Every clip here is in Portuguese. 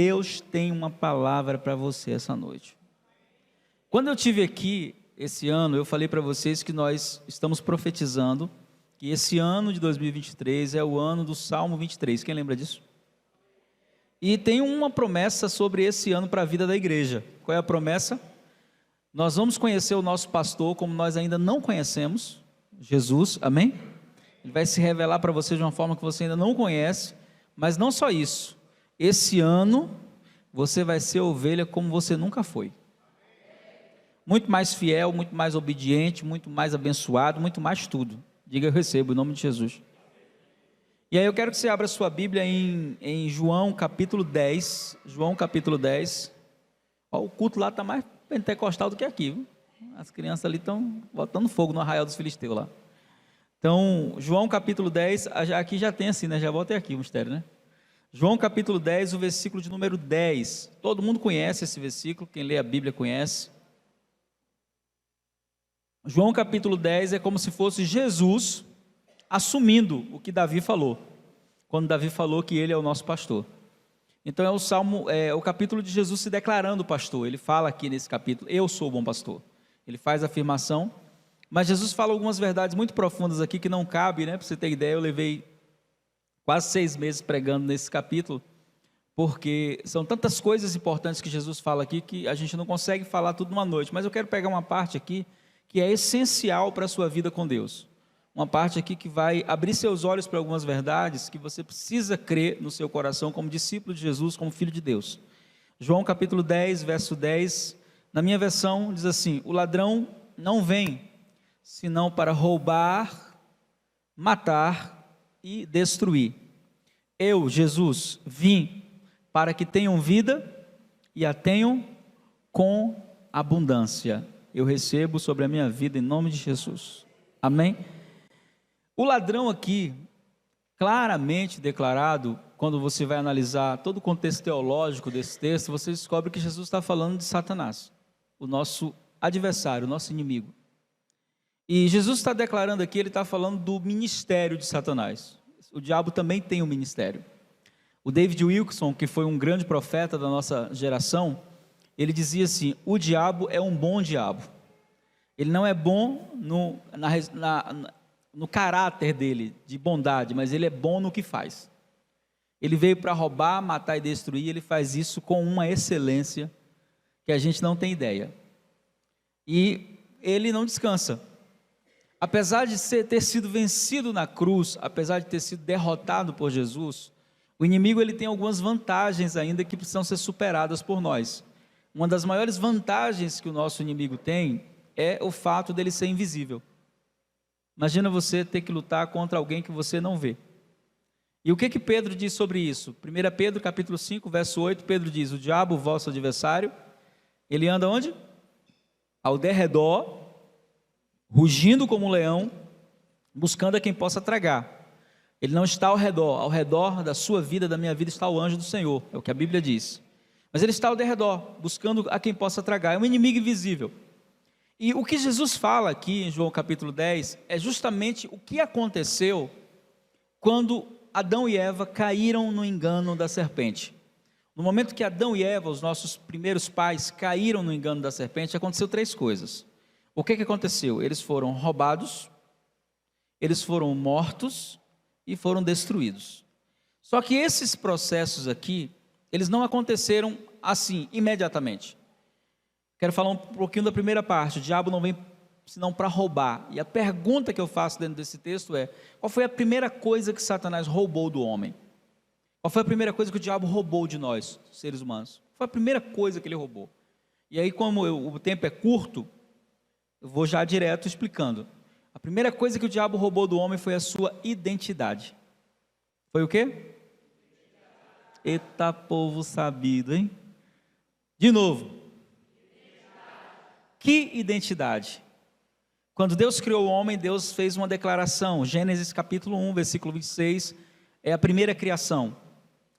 Deus tem uma palavra para você essa noite. Quando eu estive aqui esse ano, eu falei para vocês que nós estamos profetizando que esse ano de 2023 é o ano do Salmo 23. Quem lembra disso? E tem uma promessa sobre esse ano para a vida da igreja. Qual é a promessa? Nós vamos conhecer o nosso pastor como nós ainda não conhecemos, Jesus, amém? Ele vai se revelar para você de uma forma que você ainda não conhece, mas não só isso, esse ano você vai ser ovelha como você nunca foi. Muito mais fiel, muito mais obediente, muito mais abençoado, muito mais tudo. Diga eu recebo, em nome de Jesus. E aí eu quero que você abra sua Bíblia em João capítulo 10, João capítulo 10, ó, o culto lá está mais pentecostal do que aqui, viu? As crianças ali estão botando fogo no arraial dos filisteus lá. Então, João capítulo 10, aqui já tem assim, né? Já botei aqui o mistério, né? João capítulo 10, o versículo de número 10. Todo mundo conhece esse versículo, quem lê a Bíblia conhece. João capítulo 10 é como se fosse Jesus assumindo o que Davi falou, quando Davi falou que ele é o nosso pastor. Então é o salmo, é o capítulo de Jesus se declarando pastor. Ele fala aqui nesse capítulo, eu sou o bom pastor. Ele faz a afirmação, mas Jesus fala algumas verdades muito profundas aqui que não cabe, né? Para você ter ideia, eu levei quase 6 meses pregando nesse capítulo, porque são tantas coisas importantes que Jesus fala aqui que a gente não consegue falar tudo numa noite. Mas eu quero pegar uma parte aqui que é essencial para a sua vida com Deus. Uma parte aqui que vai abrir seus olhos para algumas verdades que você precisa crer no seu coração como discípulo de Jesus, como filho de Deus. João capítulo 10, verso 10, na minha versão diz assim: o ladrão não vem senão para roubar, matar e destruir. Eu, Jesus, vim para que tenham vida e a tenham com abundância. Eu recebo sobre a minha vida em nome de Jesus. Amém? O ladrão aqui, claramente declarado, quando você vai analisar todo o contexto teológico desse texto, você descobre que Jesus está falando de Satanás, o nosso adversário, o nosso inimigo. E Jesus está declarando aqui, ele está falando do ministério de Satanás. O diabo também tem um ministério. O David Wilkerson, que foi um grande profeta da nossa geração, ele dizia assim: o diabo é um bom diabo. Ele não é bom no caráter dele, de bondade, mas ele é bom no que faz. Ele veio para roubar, matar e destruir, ele faz isso com uma excelência que a gente não tem ideia. E ele não descansa. Apesar de ter sido vencido na cruz, apesar de ter sido derrotado por Jesus, o inimigo ele tem algumas vantagens ainda que precisam ser superadas por nós. Uma das maiores vantagens que o nosso inimigo tem é o fato dele ser invisível. Imagina você ter que lutar contra alguém que você não vê. E o que Pedro diz sobre isso? 1 Pedro capítulo 5, verso 8, Pedro diz: o diabo, vosso adversário, ele anda onde? Ao derredor, rugindo como um leão, buscando a quem possa tragar. Ele não está ao redor da sua vida, da minha vida está o anjo do Senhor, é o que a Bíblia diz. Mas ele está ao derredor, buscando a quem possa tragar, é um inimigo invisível. E o que Jesus fala aqui em João capítulo 10 é justamente o que aconteceu quando Adão e Eva caíram no engano da serpente. No momento que Adão e Eva, os nossos primeiros pais, caíram no engano da serpente, aconteceu 3 coisas. O que aconteceu? Eles foram roubados, eles foram mortos e foram destruídos. Só que esses processos aqui, eles não aconteceram assim, imediatamente. Quero falar um pouquinho da primeira parte. O diabo não vem senão para roubar. E a pergunta que eu faço dentro desse texto é: qual foi a primeira coisa que Satanás roubou do homem? Qual foi a primeira coisa que o diabo roubou de nós, seres humanos? Qual foi a primeira coisa que ele roubou? E aí, como o tempo é curto, eu vou já direto explicando. A primeira coisa que o diabo roubou do homem foi a sua identidade. Foi o quê? Eita povo sabido, hein? De novo. Que identidade? Quando Deus criou o homem, Deus fez uma declaração. Gênesis capítulo 1, versículo 26, é a primeira criação.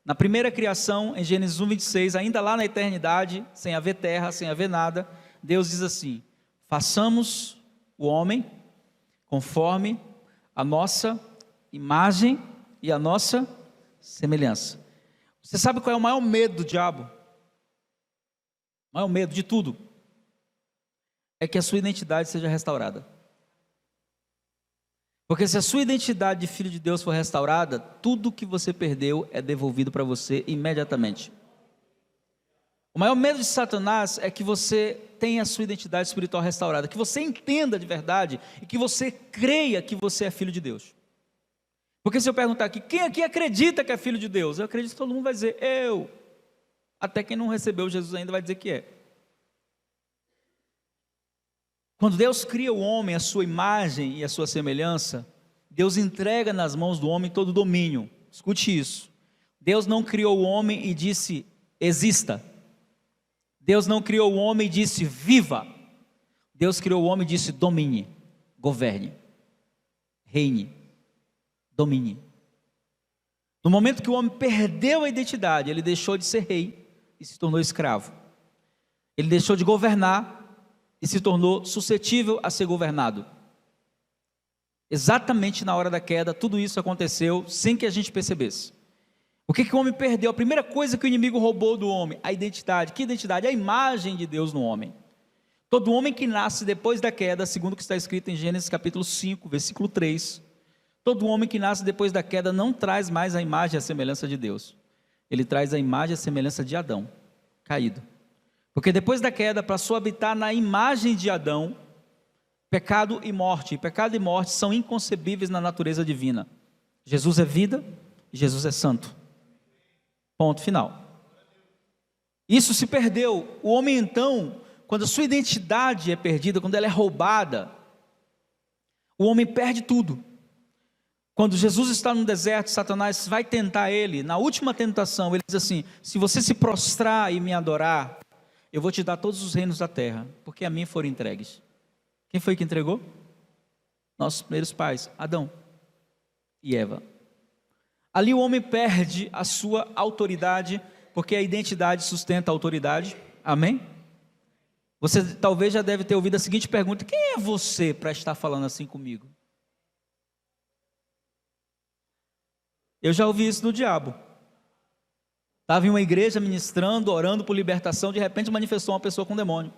Na primeira criação, em Gênesis 1, 26, ainda lá na eternidade, sem haver terra, sem haver nada, Deus diz assim: façamos o homem conforme a nossa imagem e a nossa semelhança. Você sabe qual é o maior medo do diabo? O maior medo de tudo é que a sua identidade seja restaurada. Porque se a sua identidade de filho de Deus for restaurada, tudo que você perdeu é devolvido para você imediatamente. O maior medo de Satanás é que você tenha a sua identidade espiritual restaurada, que você entenda de verdade e que você creia que você é filho de Deus. Porque se eu perguntar aqui, quem aqui acredita que é filho de Deus? Eu acredito que todo mundo vai dizer, eu. Até quem não recebeu Jesus ainda vai dizer que é. Quando Deus cria o homem, a sua imagem e a sua semelhança, Deus entrega nas mãos do homem todo o domínio. Escute isso. Deus não criou o homem e disse, exista. Deus não criou o homem e disse, viva. Deus criou o homem e disse, domine, governe, reine, domine. No momento que o homem perdeu a identidade, ele deixou de ser rei e se tornou escravo. Ele deixou de governar e se tornou suscetível a ser governado. Exatamente na hora da queda, tudo isso aconteceu sem que a gente percebesse. O que o homem perdeu? A primeira coisa que o inimigo roubou do homem, a identidade. Que identidade? A imagem de Deus no homem. Todo homem que nasce depois da queda, segundo o que está escrito em Gênesis capítulo 5, versículo 3, todo homem que nasce depois da queda não traz mais a imagem e a semelhança de Deus. Ele traz a imagem e a semelhança de Adão, caído. Porque depois da queda passou a habitar na imagem de Adão, pecado e morte. Pecado e morte são inconcebíveis na natureza divina. Jesus é vida e Jesus é santo. Ponto final. Isso se perdeu. O homem então, quando a sua identidade é perdida, quando ela é roubada, o homem perde tudo. Quando Jesus está no deserto, Satanás vai tentar ele. Na última tentação, ele diz assim, se você se prostrar e me adorar, eu vou te dar todos os reinos da terra, porque a mim foram entregues. Quem foi que entregou? Nossos primeiros pais, Adão e Eva. Ali o homem perde a sua autoridade, porque a identidade sustenta a autoridade. Amém? Você talvez já deve ter ouvido a seguinte pergunta, quem é você para estar falando assim comigo? Eu já ouvi isso do diabo. Estava em uma igreja ministrando, orando por libertação, de repente manifestou uma pessoa com demônio.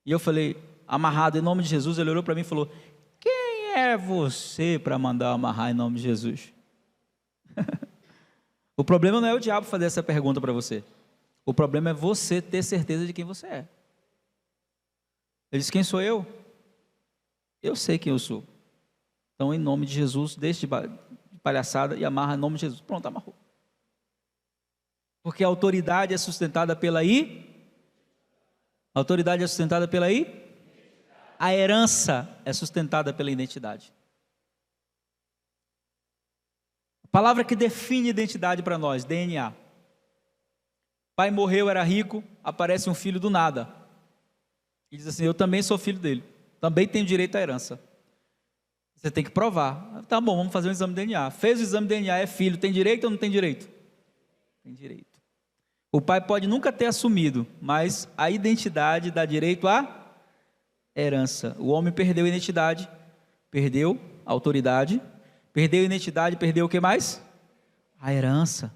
E eu falei, amarrado em nome de Jesus, ele olhou para mim e falou, quem é você para mandar amarrar em nome de Jesus? O problema não é o diabo fazer essa pergunta para você. O problema é você ter certeza de quem você é. Ele disse, quem sou eu? Eu sei quem eu sou. Então, em nome de Jesus, deixe de palhaçada e amarra em nome de Jesus. Pronto, amarrou. Porque a autoridade é sustentada pela A autoridade é sustentada pela A herança é sustentada pela identidade. A palavra que define identidade para nós, DNA. Pai morreu, era rico, aparece um filho do nada. E diz assim, eu também sou filho dele. Também tenho direito à herança. Você tem que provar. Tá bom, vamos fazer um exame de DNA. Fez o exame de DNA, é filho, tem direito ou não tem direito? Tem direito. O pai pode nunca ter assumido, mas a identidade dá direito à herança. O homem perdeu a identidade, perdeu a autoridade, perdeu a identidade, perdeu o que mais? A herança.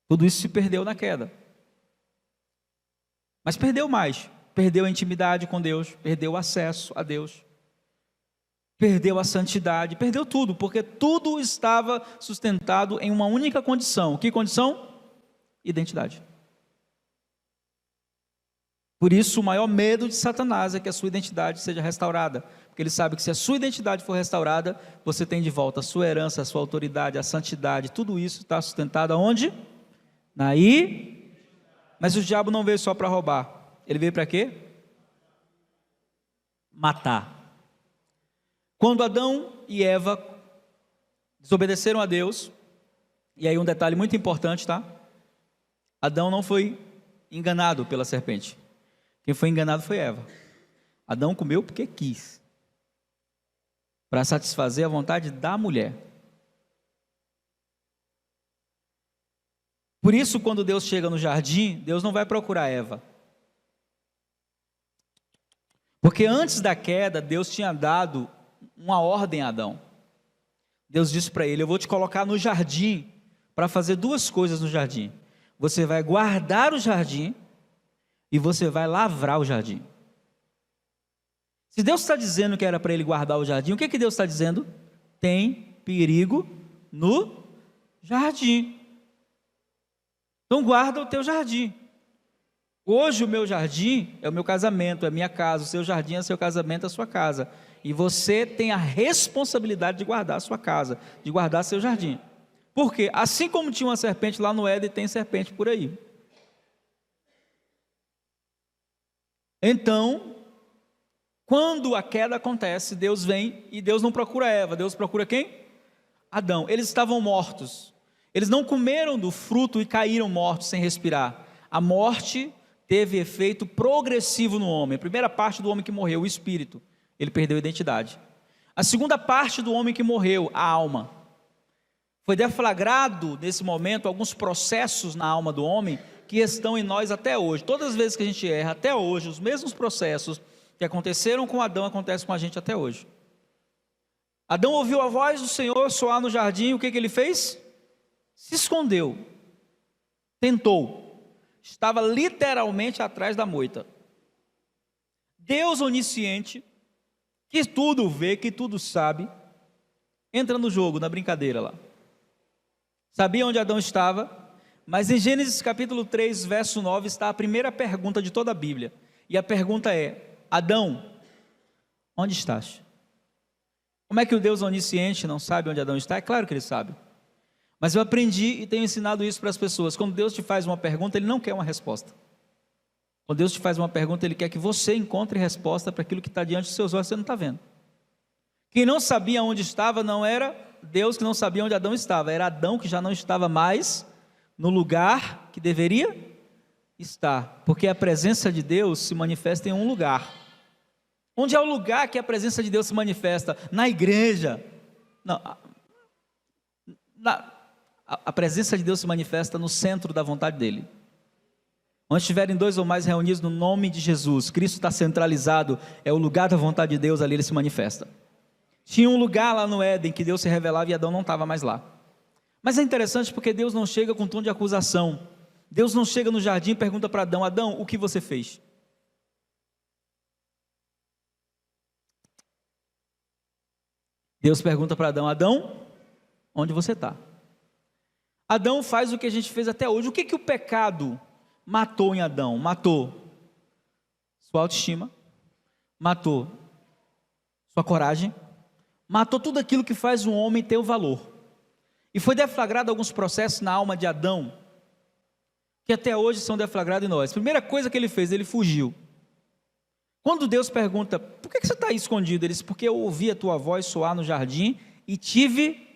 Tudo isso se perdeu na queda. Mas perdeu mais. Perdeu a intimidade com Deus, perdeu o acesso a Deus, perdeu a santidade, perdeu tudo, porque tudo estava sustentado em uma única condição. Que condição? Identidade. Por isso o maior medo de Satanás é que a sua identidade seja restaurada, porque ele sabe que se a sua identidade for restaurada, você tem de volta a sua herança, a sua autoridade, a santidade, tudo isso está sustentado aonde? Mas o diabo não veio só para roubar, ele veio para quê? Matar. Quando Adão e Eva desobedeceram a Deus, e aí um detalhe muito importante, tá? Adão não foi enganado pela serpente. Quem foi enganado foi Eva. Adão comeu porque quis, para satisfazer a vontade da mulher. Por isso, quando Deus chega no jardim, Deus não vai procurar Eva. Porque antes da queda, Deus tinha dado uma ordem a Adão. Deus disse para ele, eu vou te colocar no jardim, para fazer duas coisas no jardim. Você vai guardar o jardim e você vai lavrar o jardim. Se Deus está dizendo que era para ele guardar o jardim, o que Deus está dizendo? Tem perigo no jardim. Então guarda o teu jardim. Hoje o meu jardim é o meu casamento, é a minha casa. O seu jardim é o seu casamento, é a sua casa. E você tem a responsabilidade de guardar a sua casa, de guardar seu jardim. Por quê? Assim como tinha uma serpente lá no Éden, tem serpente por aí. Então, quando a queda acontece, Deus vem e Deus não procura Eva. Deus procura quem? Adão. Eles estavam mortos. Eles não comeram do fruto e caíram mortos sem respirar. A morte teve efeito progressivo no homem. A primeira parte do homem que morreu, o espírito, ele perdeu a identidade. A segunda parte do homem que morreu, a alma. Foi deflagrado nesse momento alguns processos na alma do homem que estão em nós até hoje. Todas as vezes que a gente erra, até hoje, os mesmos processos que aconteceram com Adão acontecem com a gente até hoje. Adão ouviu a voz do Senhor soar no jardim, o que ele fez? Se escondeu, tentou, estava literalmente atrás da moita. Deus onisciente, que tudo vê, que tudo sabe, entra no jogo, na brincadeira lá. Sabia onde Adão estava, mas em Gênesis capítulo 3, verso 9, está a primeira pergunta de toda a Bíblia. E a pergunta é: Adão, onde estás? Como é que o Deus onisciente não sabe onde Adão está? É claro que ele sabe. Mas eu aprendi e tenho ensinado isso para as pessoas. Quando Deus te faz uma pergunta, Ele não quer uma resposta. Quando Deus te faz uma pergunta, Ele quer que você encontre resposta para aquilo que está diante dos seus olhos, você não está vendo. Quem não sabia onde estava não era Deus que não sabia onde Adão estava, era Adão que já não estava mais no lugar que deveria estar, porque a presença de Deus se manifesta em um lugar. Onde é o lugar que a presença de Deus se manifesta? Na igreja. Não, a presença de Deus se manifesta no centro da vontade dEle. Onde estiverem dois ou mais reunidos no nome de Jesus, Cristo está centralizado, é o lugar da vontade de Deus, ali Ele se manifesta. Tinha um lugar lá no Éden que Deus se revelava e Adão não estava mais lá. Mas é interessante porque Deus não chega com tom de acusação. Deus não chega no jardim e pergunta para Adão: Adão, o que você fez? Deus pergunta para Adão: Adão, onde você está? Adão faz o que a gente fez até hoje. O que o pecado matou em Adão? Matou sua autoestima, matou sua coragem, matou tudo aquilo que faz um homem ter o valor. E foi deflagrado alguns processos na alma de Adão, que até hoje são deflagrados em nós. Primeira coisa que ele fez, ele fugiu. Quando Deus pergunta: por que você está aí escondido? Ele disse: porque eu ouvi a tua voz soar no jardim e tive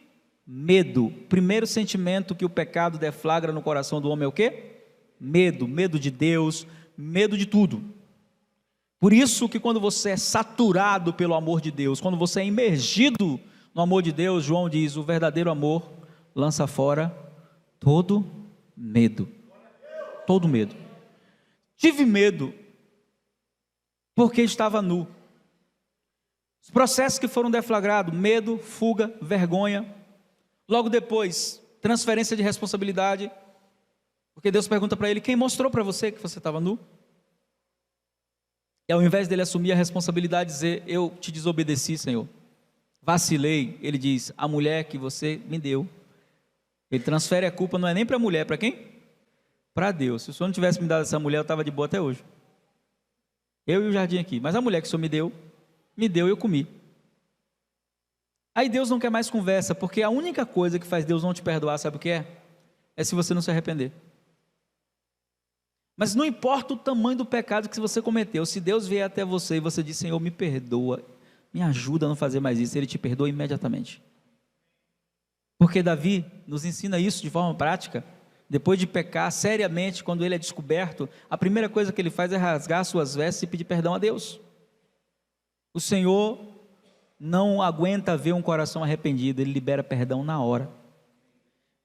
medo. Primeiro sentimento que o pecado deflagra no coração do homem é o quê? Medo. Medo de Deus, medo de tudo. Por isso que quando você é saturado pelo amor de Deus, quando você é imergido no amor de Deus, João diz: o verdadeiro amor lança fora todo medo. Todo medo. Tive medo porque estava nu. Os processos que foram deflagrados: medo, fuga, vergonha. Logo depois, transferência de responsabilidade, porque Deus pergunta para ele: quem mostrou para você que você estava nu? E ao invés dele assumir a responsabilidade e dizer: eu te desobedeci, Senhor, vacilei, ele diz: a mulher que você me deu. Ele transfere a culpa, não é nem para a mulher, para quem? Para Deus. Se o Senhor não tivesse me dado essa mulher, eu estava de boa até hoje. Eu e o jardim aqui. Mas a mulher que o Senhor me deu e eu comi. Aí Deus não quer mais conversa, porque a única coisa que faz Deus não te perdoar, sabe o que é? É se você não se arrepender. Mas não importa o tamanho do pecado que você cometeu, se Deus vier até você e você diz: Senhor, me perdoa, me ajuda a não fazer mais isso, Ele te perdoa imediatamente. Porque Davi nos ensina isso de forma prática. Depois de pecar seriamente, quando ele é descoberto, a primeira coisa que ele faz é rasgar suas vestes e pedir perdão a Deus. O Senhor não aguenta ver um coração arrependido, Ele libera perdão na hora.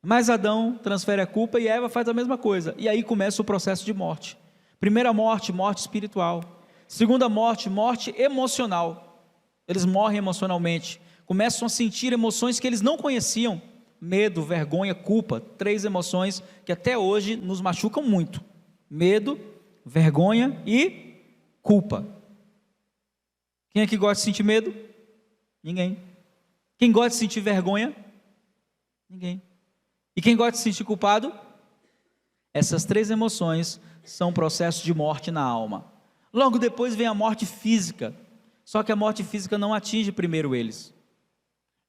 Mas Adão transfere a culpa e Eva faz a mesma coisa, e aí começa o processo de morte. Primeira morte, morte espiritual. Segunda morte, morte emocional. Eles morrem emocionalmente, começam a sentir emoções que eles não conheciam, medo, vergonha, culpa, 3 emoções que até hoje nos machucam muito: medo, vergonha e culpa. Quem é que gosta de sentir medo? Ninguém. Quem gosta de sentir vergonha? Ninguém. E quem gosta de se sentir culpado? Essas 3 emoções são processos de morte na alma. Logo depois vem a morte física. Só que a morte física não atinge primeiro eles.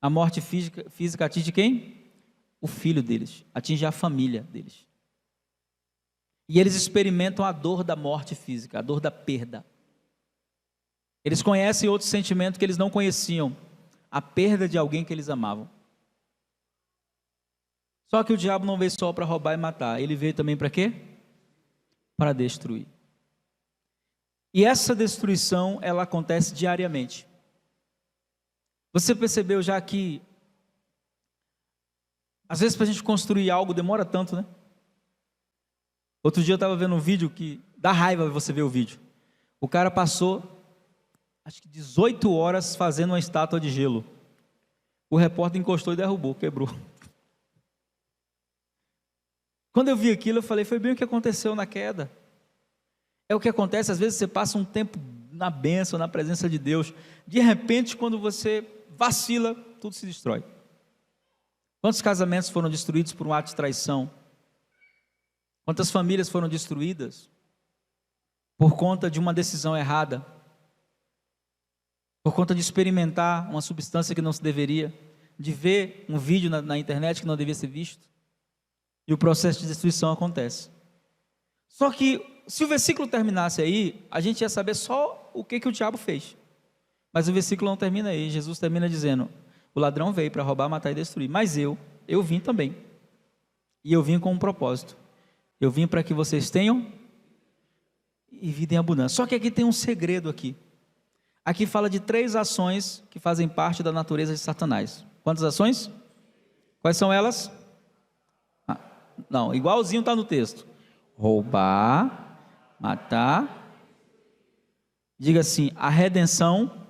A morte física atinge quem? O filho deles. Atinge a família deles. E eles experimentam a dor da morte física, a dor da perda. Eles conhecem outro sentimento que eles não conheciam: a perda de alguém que eles amavam. Só que o diabo não veio só para roubar e matar, ele veio também para quê? Para destruir. E essa destruição, ela acontece diariamente. Você percebeu já que às vezes para a gente construir algo demora tanto, né? Outro dia eu estava vendo um vídeo que dá raiva você ver o vídeo. O cara passou, acho que 18 horas fazendo uma estátua de gelo. O repórter encostou e derrubou, quebrou. Quando eu vi aquilo, eu falei: foi bem o que aconteceu na queda. É o que acontece, às vezes você passa um tempo na bênção, na presença de Deus. De repente, quando você vacila, tudo se destrói. Quantos casamentos foram destruídos por um ato de traição? Quantas famílias foram destruídas por conta de uma decisão errada? Por conta de experimentar uma substância que não se deveria, de ver um vídeo na internet que não devia ser visto, e o processo de destruição acontece. Só que, se o versículo terminasse aí, a gente ia saber só o que o diabo fez. Mas o versículo não termina aí. Jesus termina dizendo: o ladrão veio para roubar, matar e destruir, mas eu vim também, e eu vim com um propósito. Eu vim para que vocês tenham e vida em abundância. Só que aqui tem um segredo aqui. Aqui fala de 3 ações que fazem parte da natureza de Satanás. Quantas ações? Quais são elas? Não, igualzinho está no texto: roubar, matar. Diga assim: a redenção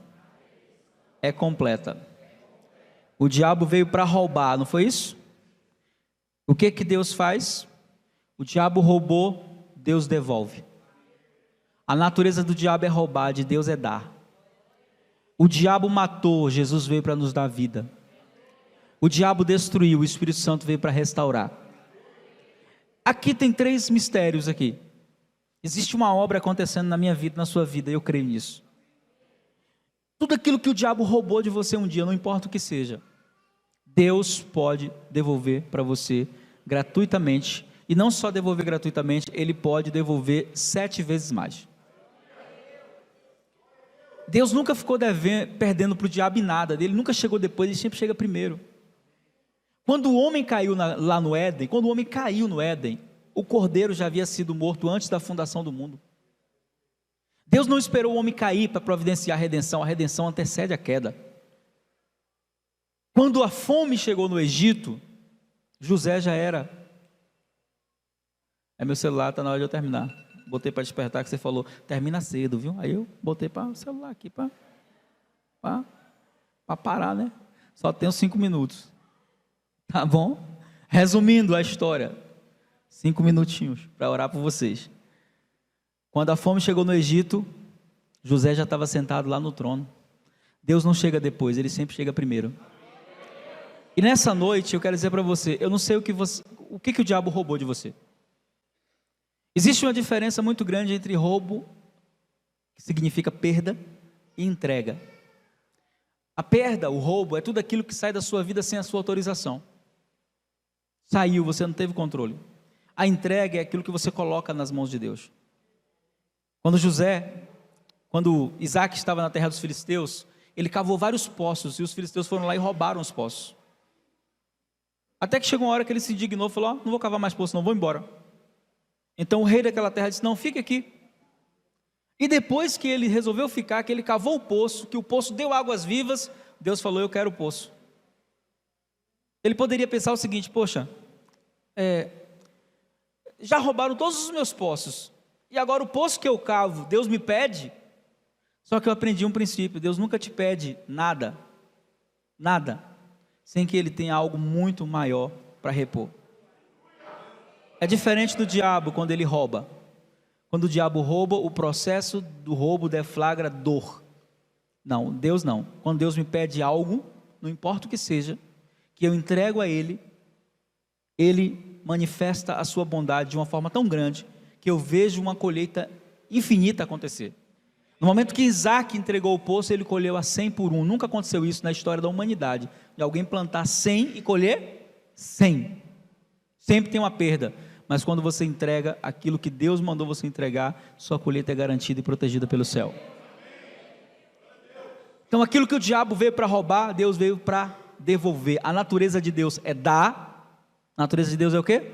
é completa. O diabo veio para roubar, não foi isso? O que Deus faz? O diabo roubou, Deus devolve. A natureza do diabo é roubar, de Deus é dar. O diabo matou, Jesus veio para nos dar vida. O diabo destruiu, o Espírito Santo veio para restaurar. Aqui tem 3 mistérios aqui. Existe uma obra acontecendo na minha vida, na sua vida, eu creio nisso. Tudo aquilo que o diabo roubou de você um dia, não importa o que seja, Deus pode devolver para você gratuitamente. E não só devolver gratuitamente, Ele pode devolver 7 vezes mais. Deus nunca ficou perdendo para o diabo em nada. Ele nunca chegou depois, Ele sempre chega primeiro. Quando o homem caiu lá no Éden, quando o homem caiu no Éden, o cordeiro já havia sido morto antes da fundação do mundo. Deus não esperou o homem cair para providenciar a redenção antecede a queda. Quando a fome chegou no Egito, José já era. Meu celular, está na hora de eu terminar. Botei para despertar, que você falou, termina cedo, viu? Aí eu botei para o celular aqui, para parar, né? Só tenho 5 minutos. Tá bom? Resumindo a história, 5 minutinhos para orar por vocês. Quando a fome chegou no Egito, José já estava sentado lá no trono. Deus não chega depois, Ele sempre chega primeiro. E nessa noite eu quero dizer para você, eu não sei o que o diabo roubou de você. Existe uma diferença muito grande entre roubo, que significa perda, e entrega. A perda, o roubo, é tudo aquilo que sai da sua vida sem a sua autorização. Saiu, você não teve controle. A entrega é aquilo que você coloca nas mãos de Deus. Quando Isaac estava na terra dos filisteus, ele cavou vários poços, e os filisteus foram lá e roubaram os poços. Até que chegou uma hora que ele se indignou e falou: não vou cavar mais poço não, vou embora. Então o rei daquela terra disse: não, fique aqui. E depois que ele resolveu ficar, que ele cavou o poço, que o poço deu águas vivas, Deus falou: eu quero o poço. Ele poderia pensar o seguinte: poxa, já roubaram todos os meus poços, e agora o poço que eu cavo, Deus me pede? Só que eu aprendi um princípio: Deus nunca te pede nada, nada, sem que ele tenha algo muito maior para repor. É diferente do diabo quando ele rouba. Quando o diabo rouba, o processo do roubo deflagra dor. Não, Deus não. Quando Deus me pede algo, não importa o que seja, que eu entrego a Ele, Ele manifesta a sua bondade de uma forma tão grande, que eu vejo uma colheita infinita acontecer. No momento que Isaac entregou o poço, ele colheu a 100 por 1. Nunca aconteceu isso na história da humanidade, de alguém plantar 100 e colher 100. Sempre tem uma perda, mas quando você entrega aquilo que Deus mandou você entregar, sua colheita é garantida e protegida pelo céu. Então aquilo que o diabo veio para roubar, Deus veio para devolver. A natureza de Deus é dar. A natureza de Deus é o quê?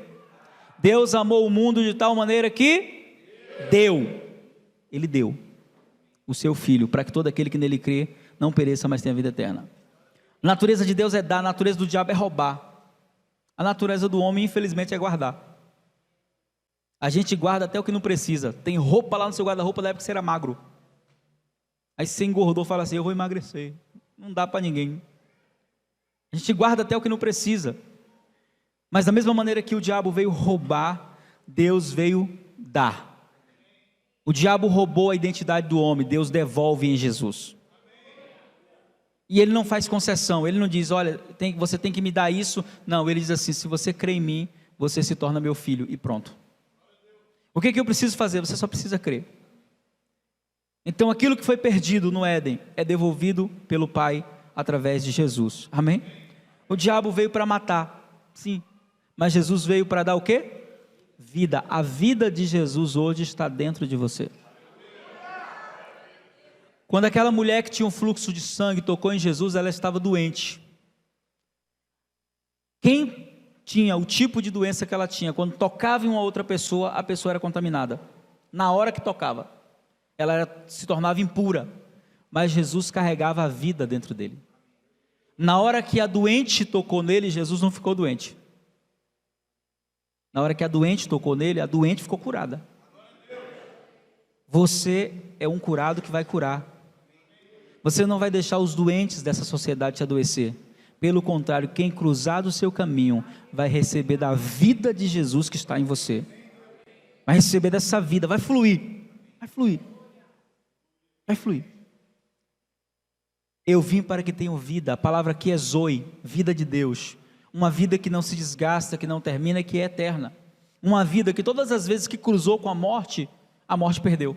Deus amou o mundo de tal maneira que deu. Ele deu o seu Filho, para que todo aquele que nele crê não pereça, mas tenha vida eterna. A natureza de Deus é dar, a natureza do diabo é roubar. A natureza do homem, infelizmente, é guardar. A gente guarda até o que não precisa. Tem roupa lá no seu guarda-roupa da época que você era magro. Aí você engordou e fala assim, eu vou emagrecer. Não dá para ninguém. A gente guarda até o que não precisa. Mas da mesma maneira que o diabo veio roubar, Deus veio dar. O diabo roubou a identidade do homem, Deus devolve em Jesus. E ele não faz concessão, ele não diz, olha, você tem que me dar isso. Não, ele diz assim, se você crê em mim, você se torna meu filho e pronto. O que eu preciso fazer? Você só precisa crer. Então aquilo que foi perdido no Éden, é devolvido pelo Pai, através de Jesus, amém? O diabo veio para matar, sim, mas Jesus veio para dar o quê? Vida. A vida de Jesus hoje está dentro de você. Quando aquela mulher que tinha um fluxo de sangue tocou em Jesus, ela estava doente. Quem tinha o tipo de doença que ela tinha, quando tocava em uma outra pessoa, a pessoa era contaminada. Na hora que tocava, ela se tornava impura. Mas Jesus carregava a vida dentro dele. Na hora que a doente tocou nele, Jesus não ficou doente. Na hora que a doente tocou nele, a doente ficou curada. Você é um curado que vai curar. Você não vai deixar os doentes dessa sociedade te adoecer. Pelo contrário, quem cruzar do seu caminho vai receber da vida de Jesus que está em você. Vai receber dessa vida, vai fluir. Vai fluir. Vai fluir. Eu vim para que tenham vida. A palavra aqui é zoe, vida de Deus. Uma vida que não se desgasta, que não termina, que é eterna. Uma vida que todas as vezes que cruzou com a morte perdeu.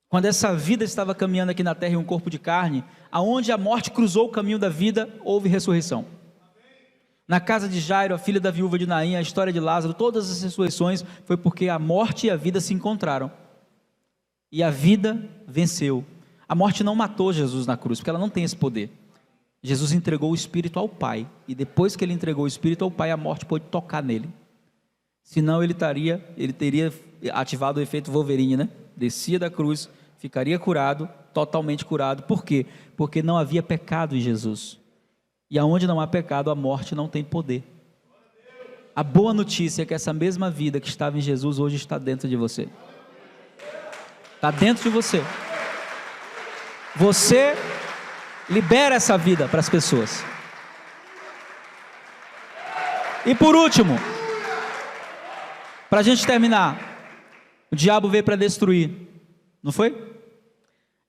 Quando essa vida estava caminhando aqui na terra em um corpo de carne, aonde a morte cruzou o caminho da vida, houve ressurreição. Na casa de Jairo, a filha da viúva de Naim, a história de Lázaro, todas as ressurreições foi porque a morte e a vida se encontraram. E a vida venceu. A morte não matou Jesus na cruz, porque ela não tem esse poder. Jesus entregou o Espírito ao Pai, e depois que ele entregou o Espírito ao Pai, a morte pôde tocar nele. Senão ele teria ativado o efeito Wolverine, né? Descia da cruz, ficaria curado, totalmente curado. Por quê? Porque não havia pecado em Jesus. E aonde não há pecado, a morte não tem poder. A boa notícia é que essa mesma vida que estava em Jesus, hoje está dentro de você. Está dentro de você. Você libera essa vida para as pessoas. E por último, para a gente terminar, o diabo veio para destruir, não foi?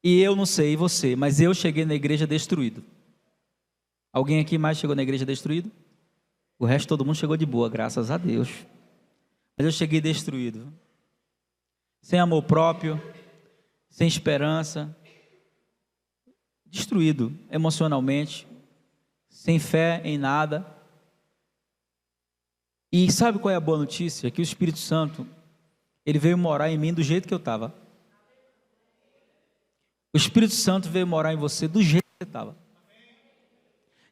E eu não sei você, mas eu cheguei na igreja destruído. Alguém aqui mais chegou na igreja destruído? O resto todo mundo chegou de boa, graças a Deus. Mas eu cheguei destruído, sem amor próprio, sem esperança, destruído emocionalmente, sem fé em nada. E sabe qual é a boa notícia? Que o Espírito Santo, ele veio morar em mim do jeito que eu estava. O Espírito Santo veio morar em você do jeito que você estava.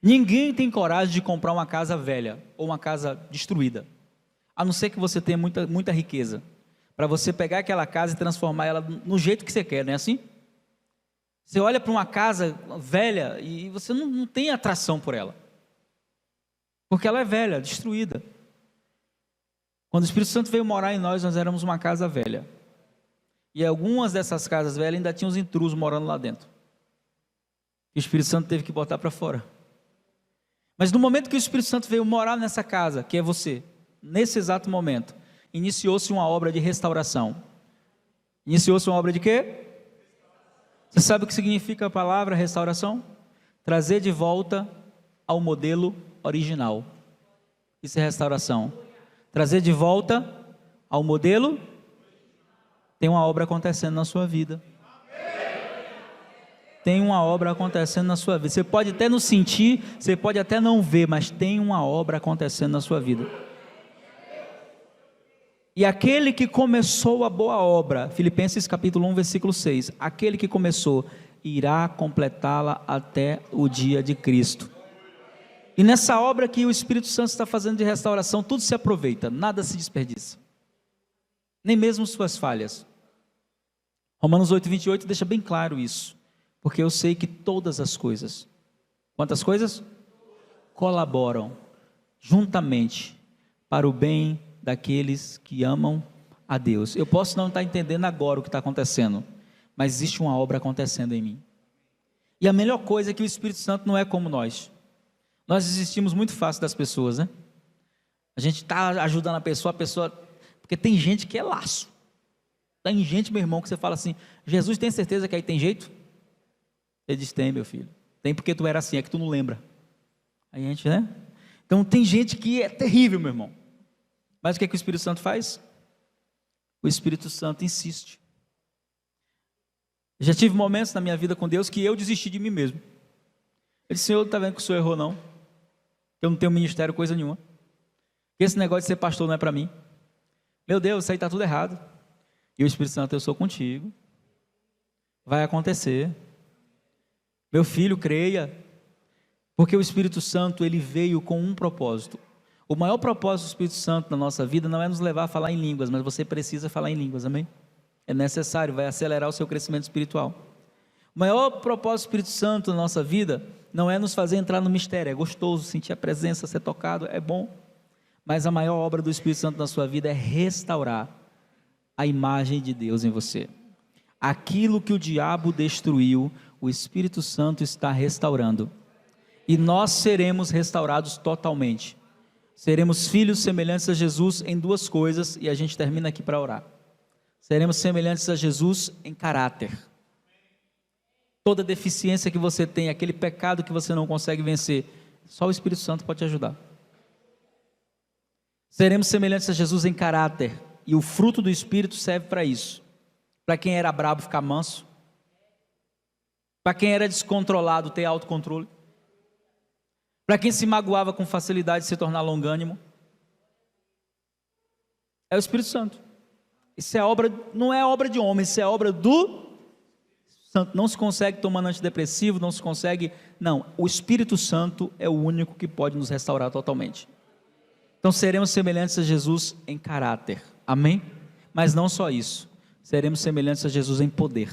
Ninguém tem coragem de comprar uma casa velha ou uma casa destruída, a não ser que você tenha muita riqueza, para você pegar aquela casa e transformar ela no jeito que você quer, não é assim? Você olha para uma casa velha e você não tem atração por ela, porque ela é velha, destruída. Quando o Espírito Santo veio morar em nós éramos uma casa velha, e algumas dessas casas velhas ainda tinham os intrusos morando lá dentro, e o Espírito Santo teve que botar para fora. Mas no momento que o Espírito Santo veio morar nessa casa, que é você, nesse exato momento, iniciou-se uma obra de restauração. Iniciou-se uma obra de quê? Você sabe o que significa a palavra restauração? Trazer de volta ao modelo original. Isso é restauração. Trazer de volta ao modelo. Tem uma obra acontecendo na sua vida. Tem uma obra acontecendo na sua vida. Você pode até não sentir, você pode até não ver, mas tem uma obra acontecendo na sua vida. E aquele que começou a boa obra, Filipenses capítulo 1, versículo 6, aquele que começou, irá completá-la até o dia de Cristo. E nessa obra que o Espírito Santo está fazendo de restauração, tudo se aproveita, nada se desperdiça. Nem mesmo suas falhas. Romanos 8, 28 deixa bem claro isso. Porque eu sei que todas as coisas, quantas coisas? Colaboram juntamente para o bem daqueles que amam a Deus. Eu posso não estar entendendo agora o que está acontecendo, mas existe uma obra acontecendo em mim. E a melhor coisa é que o Espírito Santo não é como nós. Nós desistimos muito fácil das pessoas, né? A gente está ajudando a pessoa, porque tem gente que é laço. Tem gente, meu irmão, que você fala assim, Jesus, tem certeza que aí tem jeito? Ele diz, tem, meu filho. Tem porque tu era assim, é que tu não lembra. Aí a gente, né? Então tem gente que é terrível, meu irmão. Mas o que é que o Espírito Santo faz? O Espírito Santo insiste. Já tive momentos na minha vida com Deus que eu desisti de mim mesmo. Ele disse, Senhor, está vendo que o Senhor errou não? Eu não tenho ministério, coisa nenhuma. Esse negócio de ser pastor não é para mim. Meu Deus, isso aí está tudo errado. E o Espírito Santo, eu sou contigo. Vai acontecer. Meu filho, creia. Porque o Espírito Santo, ele veio com um propósito. O maior propósito do Espírito Santo na nossa vida não é nos levar a falar em línguas, mas você precisa falar em línguas, amém? É necessário, vai acelerar o seu crescimento espiritual. O maior propósito do Espírito Santo na nossa vida não é nos fazer entrar no mistério, é gostoso sentir a presença, ser tocado, é bom. Mas a maior obra do Espírito Santo na sua vida é restaurar a imagem de Deus em você. Aquilo que o diabo destruiu, o Espírito Santo está restaurando. E nós seremos restaurados totalmente. Seremos filhos semelhantes a Jesus em duas coisas, e a gente termina aqui para orar. Seremos semelhantes a Jesus em caráter. Toda deficiência que você tem, aquele pecado que você não consegue vencer, só o Espírito Santo pode te ajudar. Seremos semelhantes a Jesus em caráter, e o fruto do Espírito serve para isso. Para quem era brabo ficar manso, para quem era descontrolado ter autocontrole, para quem se magoava com facilidade se tornar longânimo, é o Espírito Santo. Isso é obra, não é obra de homem, isso é obra do Santo. Não se consegue tomando antidepressivo, não se consegue, não, o Espírito Santo é o único que pode nos restaurar totalmente. Então seremos semelhantes a Jesus em caráter, amém? Mas não só isso, seremos semelhantes a Jesus em poder.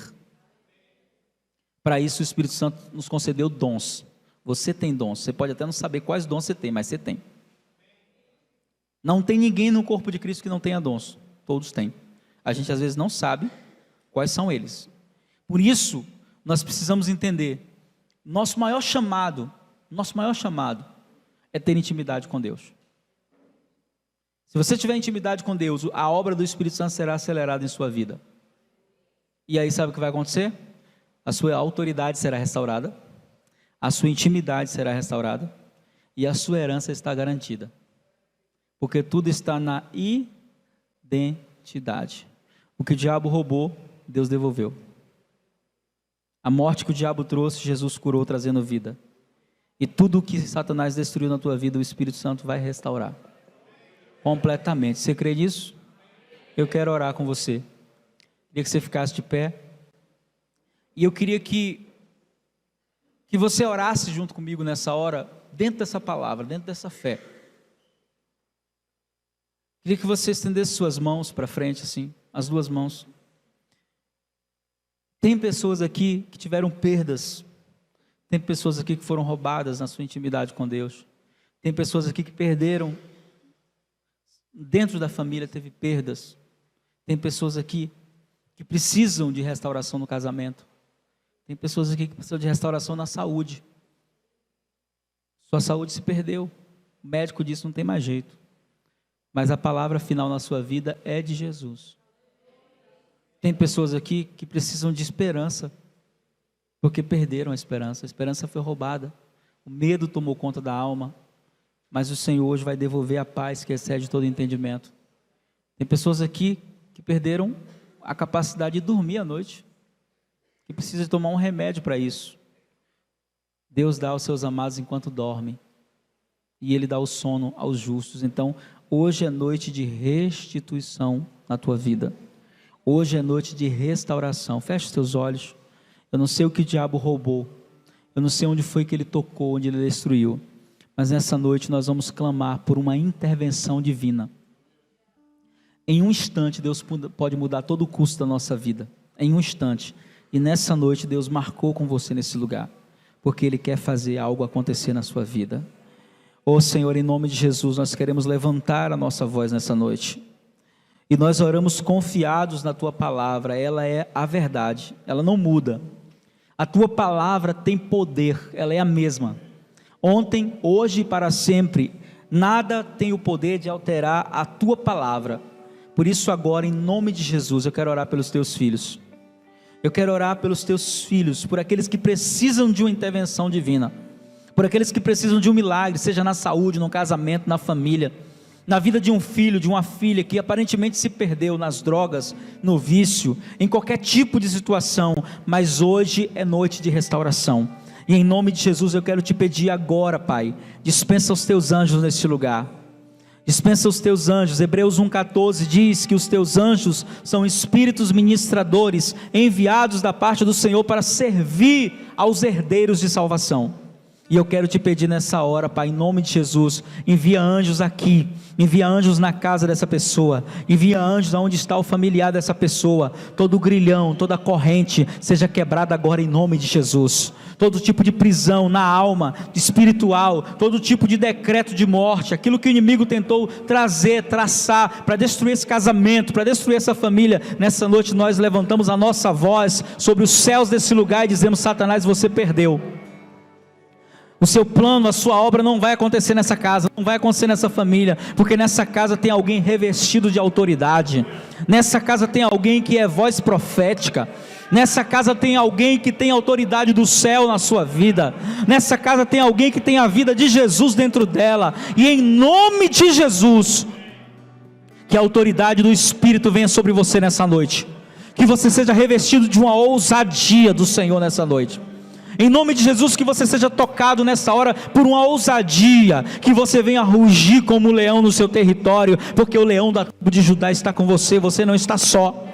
Para isso o Espírito Santo nos concedeu dons. Você tem dons, você pode até não saber quais dons você tem, mas você tem. Não tem ninguém no corpo de Cristo que não tenha dons, todos têm. A gente às vezes não sabe quais são eles. Por isso, nós precisamos entender, nosso maior chamado é ter intimidade com Deus. Se você tiver intimidade com Deus, a obra do Espírito Santo será acelerada em sua vida. E aí sabe o que vai acontecer? A sua autoridade será restaurada, a sua intimidade será restaurada e a sua herança está garantida. Porque tudo está na identidade. O que o diabo roubou, Deus devolveu. A morte que o diabo trouxe, Jesus curou trazendo vida. E tudo o que Satanás destruiu na tua vida, o Espírito Santo vai restaurar. Completamente. Você crê nisso? Eu quero orar com você. Queria que você ficasse de pé. E eu queria que você orasse junto comigo nessa hora, dentro dessa palavra, dentro dessa fé. Queria que você estendesse suas mãos para frente, assim, as duas mãos. Tem pessoas aqui que tiveram perdas. Tem pessoas aqui que foram roubadas na sua intimidade com Deus. Tem pessoas aqui que perderam. Dentro da família teve perdas. Tem pessoas aqui que precisam de restauração no casamento. Tem pessoas aqui que precisam de restauração na saúde. Sua saúde se perdeu. O médico disse: não tem mais jeito. Mas a palavra final na sua vida é de Jesus. Tem pessoas aqui que precisam de esperança, porque perderam a esperança foi roubada, o medo tomou conta da alma, mas o Senhor hoje vai devolver a paz que excede todo entendimento. Tem pessoas aqui que perderam a capacidade de dormir à noite, que precisam tomar um remédio para isso. Deus dá aos seus amados enquanto dormem, e Ele dá o sono aos justos. Então, hoje é noite de restituição na tua vida. Hoje é noite de restauração. Feche os teus olhos. Eu não sei o que o diabo roubou. Eu não sei onde foi que ele tocou, onde ele destruiu. Mas nessa noite nós vamos clamar por uma intervenção divina. Em um instante Deus pode mudar todo o curso da nossa vida. Em um instante. E nessa noite Deus marcou com você nesse lugar. Porque Ele quer fazer algo acontecer na sua vida. Ó Senhor, em nome de Jesus, nós queremos levantar a nossa voz nessa noite. E nós oramos confiados na Tua palavra. Ela é a verdade, ela não muda. A Tua palavra tem poder, ela é a mesma. Ontem, hoje e para sempre, nada tem o poder de alterar a Tua palavra. Por isso agora, em nome de Jesus, eu quero orar pelos Teus filhos. Eu quero orar pelos Teus filhos, por aqueles que precisam de uma intervenção divina. Por aqueles que precisam de um milagre, seja na saúde, no casamento, na família, na vida de um filho, de uma filha que aparentemente se perdeu nas drogas, no vício, em qualquer tipo de situação, mas hoje é noite de restauração, e em nome de Jesus eu quero te pedir agora, Pai, dispensa os teus anjos neste lugar, dispensa os teus anjos. Hebreus 1,14 diz que os teus anjos são espíritos ministradores, enviados da parte do Senhor para servir aos herdeiros de salvação. E eu quero te pedir nessa hora, Pai, em nome de Jesus, envia anjos aqui, envia anjos na casa dessa pessoa, envia anjos aonde está o familiar dessa pessoa, todo grilhão, toda corrente, seja quebrada agora em nome de Jesus, todo tipo de prisão na alma, espiritual, todo tipo de decreto de morte, aquilo que o inimigo tentou trazer, traçar, para destruir esse casamento, para destruir essa família, nessa noite nós levantamos a nossa voz sobre os céus desse lugar e dizemos: Satanás, você perdeu. O seu plano, a sua obra não vai acontecer nessa casa, não vai acontecer nessa família, porque nessa casa tem alguém revestido de autoridade, nessa casa tem alguém que é voz profética, nessa casa tem alguém que tem autoridade do céu na sua vida, nessa casa tem alguém que tem a vida de Jesus dentro dela, e em nome de Jesus, que a autoridade do Espírito venha sobre você nessa noite, que você seja revestido de uma ousadia do Senhor nessa noite. Em nome de Jesus, que você seja tocado nessa hora por uma ousadia, que você venha rugir como um leão no seu território, porque o leão da tribo de Judá está com você, você não está só.